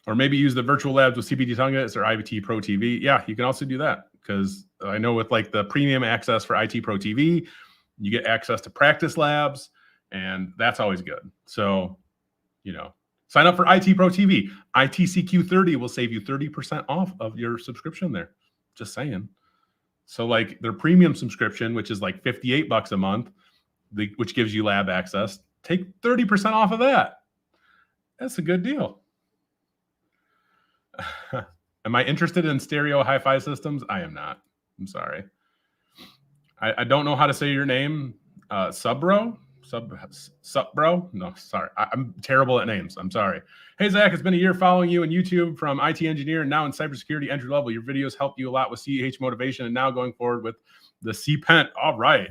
Or maybe use the virtual labs with CPT Tungus or IT Pro TV. Yeah, you can also do that, because I know with like the premium access for IT Pro TV, you get access to practice labs, and that's always good. So, sign up for IT Pro TV. ITCQ30 will save you 30% off of your subscription there. Just saying. So like, their premium subscription, which is like $58 a month, which gives you lab access, take 30% off of that. That's a good deal. Am I interested in stereo hi-fi systems? I am not. I'm sorry. I don't know how to say your name. Subbro? No, sorry. I'm terrible at names. I'm sorry. Hey, Zach, it's been a year following you on YouTube from IT engineer and now in cybersecurity entry level. Your videos helped you a lot with CEH motivation and now going forward with the CPENT. All right.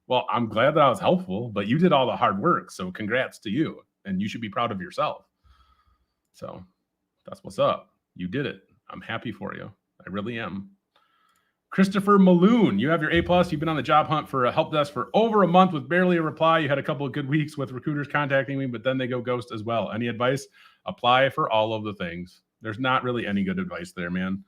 Well, I'm glad that I was helpful, but you did all the hard work. So congrats to you. And you should be proud of yourself. So that's what's up. You did it. I'm happy for you. I really am. Christopher Maloon, you have your A+. You've been on the job hunt for a help desk for over a month with barely a reply. You had a couple of good weeks with recruiters contacting me, but then they go ghost as well. Any advice? Apply for all of the things. There's not really any good advice there, man.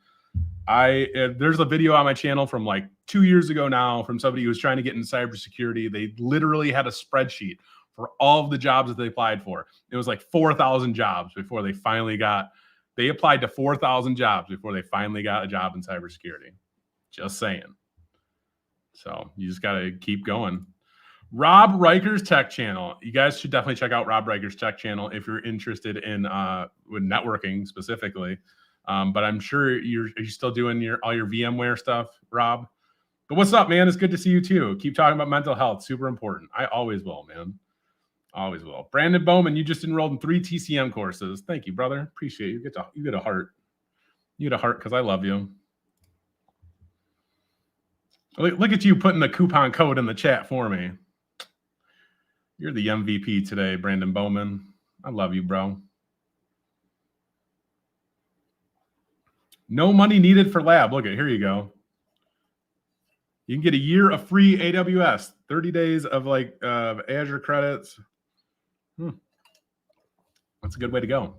There's a video on my channel from like 2 years ago now from somebody who was trying to get into cybersecurity. They literally had a spreadsheet for all of the jobs that they applied for. It was like 4,000 jobs before they finally got. They applied to 4,000 jobs before they finally got a job in cybersecurity. Just saying. So you just got to keep going. Rob Riker's Tech Channel. You guys should definitely check out Rob Riker's Tech Channel if you're interested in with networking specifically. But I'm sure are you still doing all your VMware stuff, Rob? But what's up, man? It's good to see you too. Keep talking about mental health. Super important. I always will, man. Always will. Brandon Bowman, you just enrolled in 3 TCM courses. Thank you, brother. Appreciate you. You get a heart. You get a heart because I love you. Look at you putting the coupon code in the chat for me. You're the MVP today, Brandon Bowman. I love you, bro. No money needed for lab. Look, here you go. You can get a year of free AWS, 30 days of Azure credits. That's a good way to go.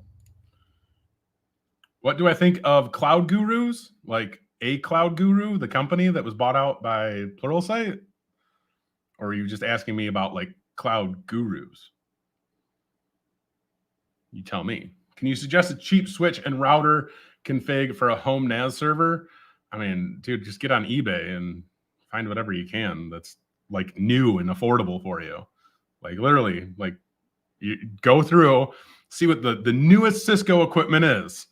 What do I think of Cloud Gurus? Like a Cloud Guru, the company that was bought out by Pluralsight? Or are you just asking me about like Cloud Gurus? You tell me. Can you suggest a cheap switch and router config for a home NAS server? I mean, dude, just get on eBay and find whatever you can that's like new and affordable for you. Like literally, like you go through, see what the newest Cisco equipment is,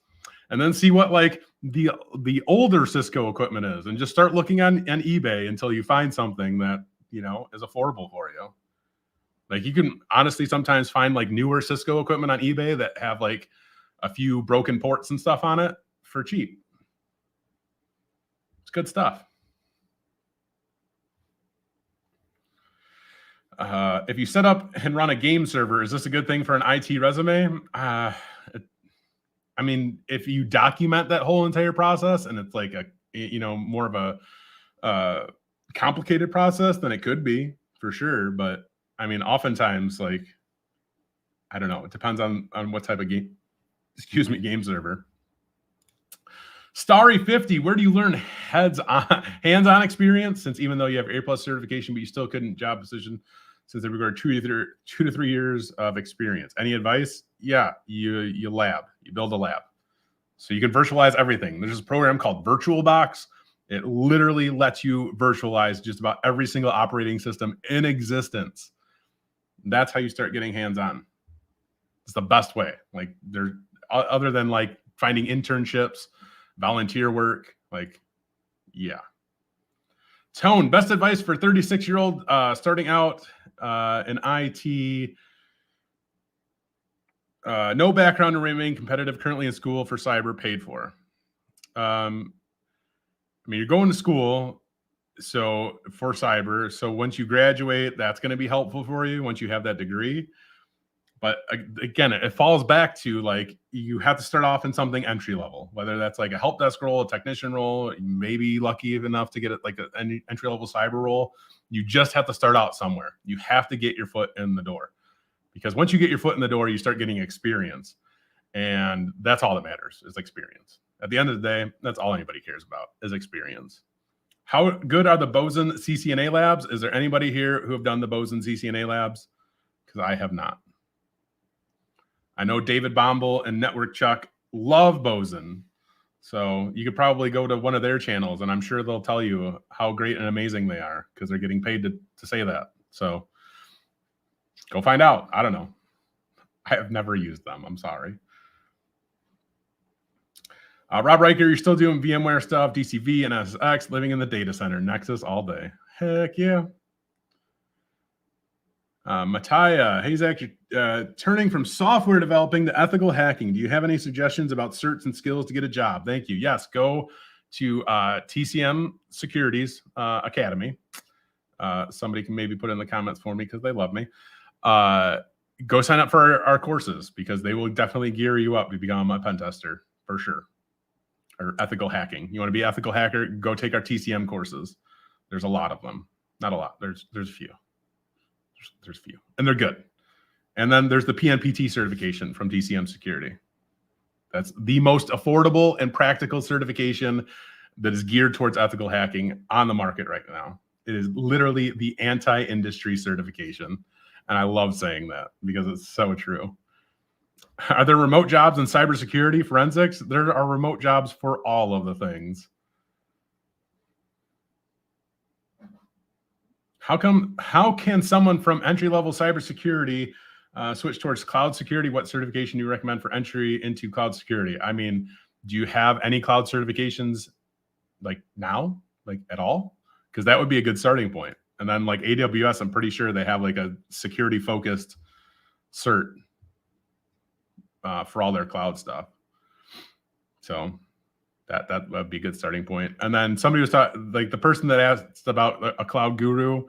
and then see what like the older Cisco equipment is, and just start looking on eBay until you find something that, you know, is affordable for you. Like you can honestly sometimes find like newer Cisco equipment on eBay that have like a few broken ports and stuff on it for cheap. It's good stuff. If you set up and run a game server, is this a good thing for an IT resume? I mean, if you document that whole entire process and it's like a, you know, more of a complicated process, then it could be for sure. But I mean, oftentimes, like, I don't know. It depends on what type of game, game server. Starry 50, where do you learn hands-on experience? Since even though you have A+ certification, but you still couldn't job position since they require 2 to 3 years of experience. Any advice? Yeah, you lab. You build a lab. So you can virtualize everything. There's a program called VirtualBox. It literally lets you virtualize just about every single operating system in existence. That's how you start getting hands-on. It's the best way. Like there's other than like finding internships, volunteer work, like, yeah. Tone, best advice for 36-year-old starting out in IT. No background to remain competitive, currently in school for cyber, paid for. I mean, you're going to school so for cyber. So once you graduate, that's going to be helpful for you once you have that degree. But again, it falls back to like you have to start off in something entry level, whether that's like a help desk role, a technician role, maybe lucky enough to get it like an entry level cyber role. You just have to start out somewhere. You have to get your foot in the door, because once you get your foot in the door, you start getting experience, and that's all that matters is experience. At the end of the day, that's all anybody cares about is experience. How good are the Boson CCNA labs? Is there anybody here who have done the Boson CCNA labs? Because I have not. I know David Bombal and Network Chuck love Boson. So you could probably go to one of their channels and I'm sure they'll tell you how great and amazing they are because they're getting paid to say that. So go find out. I don't know. I have never used them. I'm sorry. Rob Riker, you're still doing VMware stuff, DCV and SX, living in the data center, Nexus all day. Heck yeah. Mattia, hey Zach, turning from software developing to ethical hacking. Do you have any suggestions about certs and skills to get a job? Thank you. Yes, go to TCM Securities Academy. Somebody can maybe put in the comments for me because they love me. Go sign up for our courses because they will definitely gear you up to become a pen tester for sure. or ethical hacking. You want to be ethical hacker? Go take our TCM courses. There's a lot of them. Not a lot. There's a few. There's a few, and they're good. And then there's the PNPT certification from TCM Security. That's the most affordable and practical certification that is geared towards ethical hacking on the market right now. It is literally the anti-industry certification. And I love saying that because it's so true. Are there remote jobs in cybersecurity, forensics? There are remote jobs for all of the things. How can someone from entry-level cybersecurity switch towards cloud security? What certification do you recommend for entry into cloud security? I mean, do you have any cloud certifications like now, like at all? Because that would be a good starting point. And then like AWS, I'm pretty sure they have like a security focused cert for all their cloud stuff. So that would be a good starting point. And then somebody was talking, like the person that asked about a cloud guru.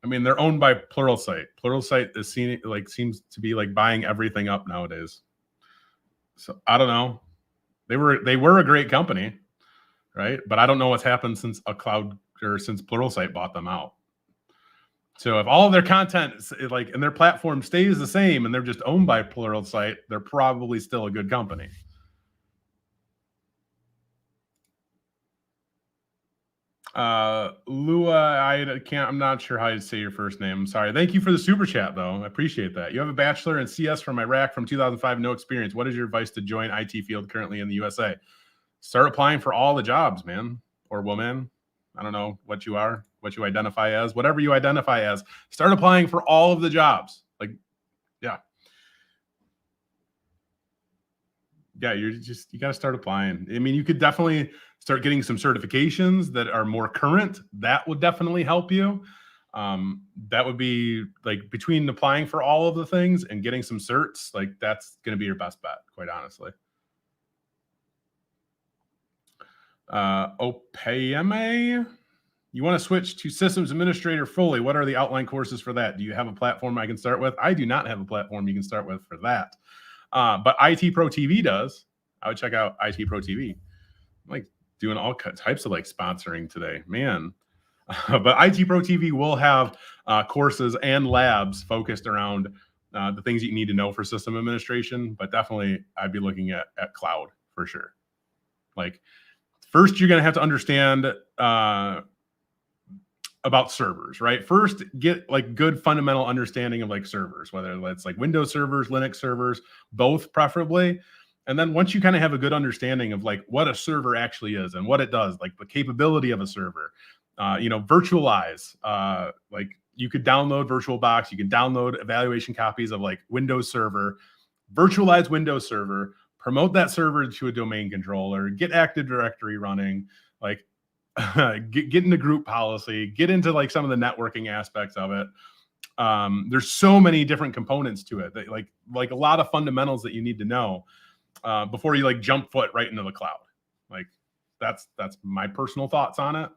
I mean, they're owned by Pluralsight. Pluralsight is seems to be like buying everything up nowadays. So I don't know. They were a great company, right? But I don't know what's happened since since Pluralsight bought them out. So if all of their content and their platform stays the same and they're just owned by Pluralsight, they're probably still a good company. Lua, I'm not sure how to say your first name. I'm sorry. Thank you for the super chat though. I appreciate that. You have a bachelor in CS from Iraq from 2005, no experience. What is your advice to join IT field currently in the USA? Start applying for all the jobs, man or woman. I don't know what you are, what you identify as, whatever you identify as. Start applying for all of the jobs. Yeah, you got to start applying. I mean, you could definitely start getting some certifications that are more current. That would definitely help you. That would be like between applying for all of the things and getting some certs, like that's going to be your best bet, quite honestly. OPAMA, you want to switch to systems administrator fully. What are the outline courses for that? Do you have a platform I can start with? I do not have a platform you can start with for that. But IT Pro TV does. I would check out IT Pro TV. I'm like doing all types of like sponsoring today, man. But IT Pro TV will have courses and labs focused around the things you need to know for system administration. But definitely, I'd be looking at cloud for sure. Like first, you're going to have to understand about servers, right? First, get like good fundamental understanding of like servers, whether that's like Windows servers, Linux servers, both preferably. And then once you kind of have a good understanding of like what a server actually is and what it does, like the capability of a server, virtualize, like you could download VirtualBox, you can download evaluation copies of like Windows Server, virtualize Windows Server, promote that server to a domain controller, get Active Directory running, like get into group policy, get into like some of the networking aspects of it. There's so many different components to it that like a lot of fundamentals that you need to know before you like jump foot right into the cloud. Like that's my personal thoughts on it.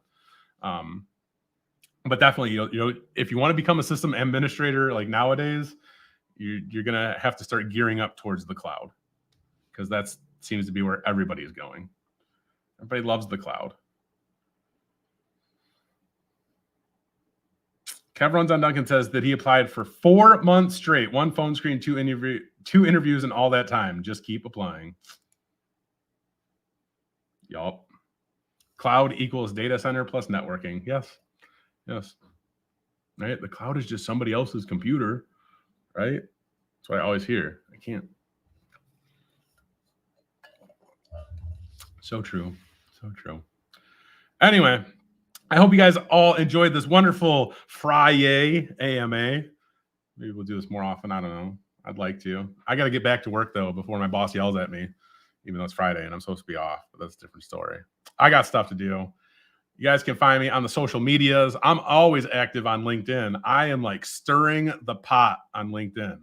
But definitely, you know, if you want to become a system administrator, like nowadays, you're gonna have to start gearing up towards the cloud because that seems to be where everybody is going. Everybody loves the cloud. Kev Runs on Duncan says that he applied for 4 months straight, 1 phone screen, 2 interviews, and all that time. Just keep applying. Yup. Cloud equals data center plus networking. Yes. Right? The cloud is just somebody else's computer, right? That's what I always hear. I can't. So true. So true. Anyway, I hope you guys all enjoyed this wonderful FRIYAY AMA. Maybe we'll do this more often. I don't know. I'd like to. I got to get back to work, though, before my boss yells at me, even though it's Friday and I'm supposed to be off. But that's a different story. I got stuff to do. You guys can find me on the social medias. I'm always active on LinkedIn. I am like stirring the pot on LinkedIn.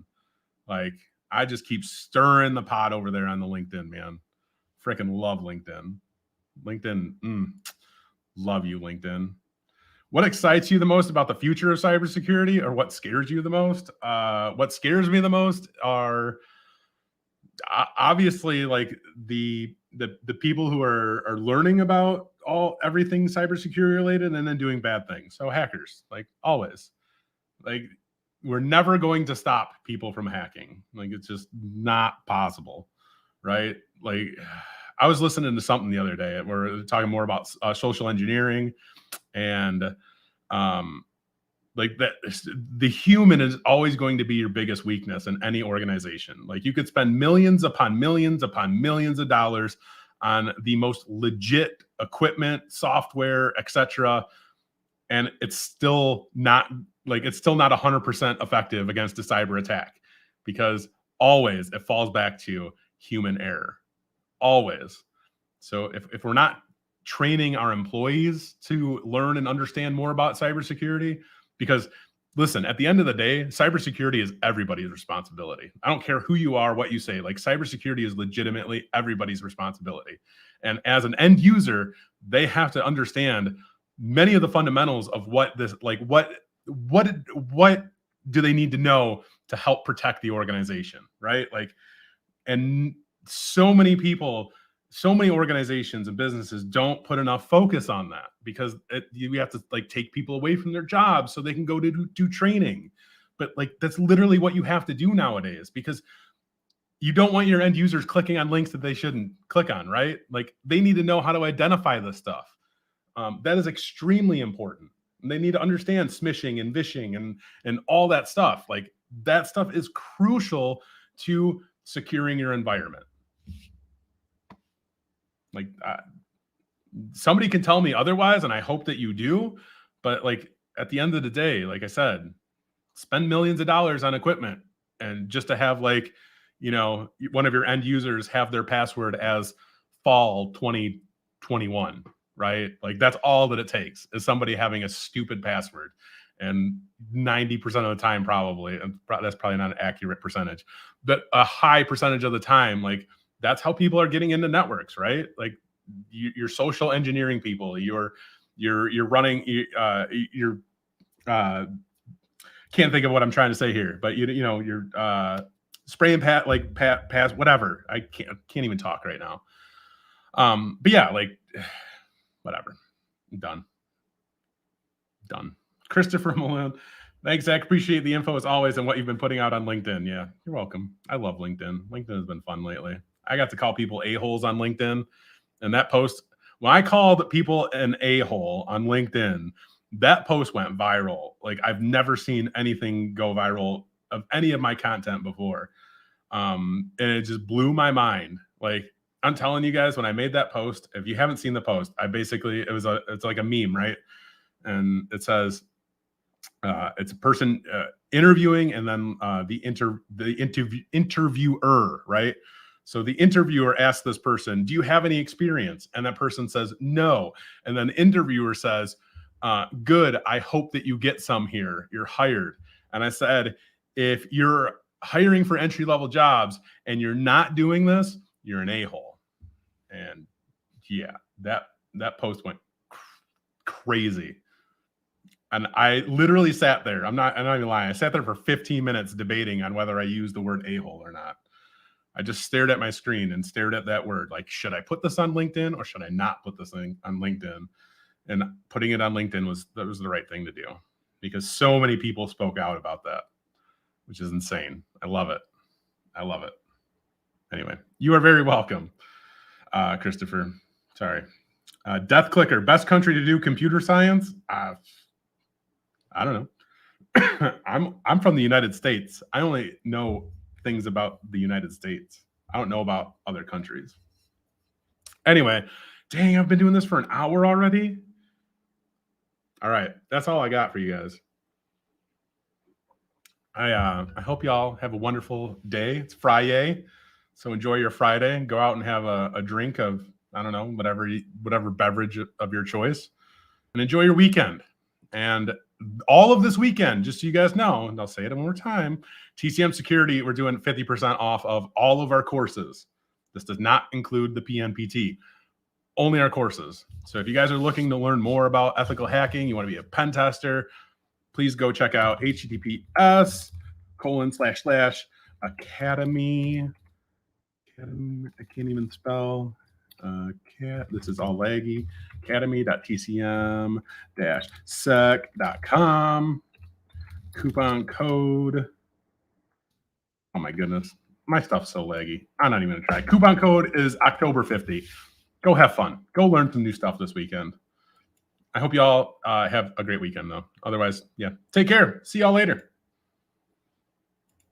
Like I just keep stirring the pot over there on the LinkedIn, man. Freaking love LinkedIn. Love you, LinkedIn. What excites you the most about the future of cybersecurity, or what scares you the most? What scares me the most are obviously like the the people who are learning about everything cybersecurity related and then doing bad things. So hackers, like always, like we're never going to stop people from hacking. Like it's just not possible, right? Like I was listening to something the other day. We're talking more about social engineering and like that the human is always going to be your biggest weakness in any organization. Like you could spend millions upon millions upon millions of dollars on the most legit equipment, software, etc., and it's still not 100% effective against a cyber attack, because always it falls back to human error, always. So if we're not training our employees to learn and understand more about cybersecurity, because listen, at the end of the day, cybersecurity is everybody's responsibility. I don't care who you are, what you say, like cybersecurity is legitimately everybody's responsibility. And as an end user, they have to understand many of the fundamentals of what this, like what do they need to know to help protect the organization, right? Like, and so many people, so many organizations and businesses don't put enough focus on that, because we have to like take people away from their jobs so they can go to do training. But like that's literally what you have to do nowadays, because you don't want your end users clicking on links that they shouldn't click on, right? Like they need to know how to identify this stuff. That is extremely important. And they need to understand smishing and vishing and all that stuff. Like that stuff is crucial to securing your environment. Like somebody can tell me otherwise, and I hope that you do. But like at the end of the day, like I said, spend millions of dollars on equipment, and just to have like, you know, one of your end users have their password as fall 2021, right? Like that's all that it takes, is somebody having a stupid password. And 90% of the time, probably, and that's probably not an accurate percentage, but a high percentage of the time, like that's how people are getting into networks, right? Like you're social engineering people, you're running, you're can't think of what I'm trying to say here, but you know, you're spraying pass, whatever. I can't even talk right now. But yeah, like whatever. Done. Christopher Malone. Thanks, Zach. Appreciate the info as always and what you've been putting out on LinkedIn. Yeah, you're welcome. I love LinkedIn. LinkedIn has been fun lately. I got to call people a-holes on LinkedIn. And that post, when I called people an a-hole on LinkedIn, that post went viral. Like I've never seen anything go viral of any of my content before. And it just blew my mind. Like I'm telling you guys, when I made that post, if you haven't seen the post, it's like a meme, right? And it says, it's a person interviewing, and then the interviewer, right? So the interviewer asks this person, do you have any experience? And that person says, no. And then the interviewer says, good, I hope that you get some here. You're hired. And I said, if you're hiring for entry-level jobs and you're not doing this, you're an a-hole. And yeah, that post went crazy. And I literally sat there. I'm not even lying. I sat there for 15 minutes debating on whether I used the word a-hole or not. I just stared at my screen and stared at that word. Like, should I put this on LinkedIn or should I not put this thing on LinkedIn? And putting it on LinkedIn was the right thing to do, because so many people spoke out about that, which is insane. I love it. Anyway, you are very welcome, Christopher. Sorry. Death Clicker, best country to do computer science? I don't know. I'm from the United States. I only know things about the United States. I don't know about other countries. Anyway, dang, I've been doing this for an hour already. All right, that's all I got for you guys. I hope y'all have a wonderful day. It's Friday, so enjoy your Friday. Go out and have a drink of, I don't know, whatever beverage of your choice, and enjoy your weekend. And all of this weekend, just so you guys know, and I'll say it one more time, TCM Security, we're doing 50% off of all of our courses. This does not include the PNPT, only our courses. So if you guys are looking to learn more about ethical hacking, you want to be a pen tester, please go check out https://academy. I can't even spell. This is all laggy. Academy.tcm-sec.com. Coupon code. Oh my goodness. My stuff's so laggy. I'm not even going to try. Coupon code is October 50. Go have fun. Go learn some new stuff this weekend. I hope you all have a great weekend, though. Otherwise, yeah. Take care. See y'all later.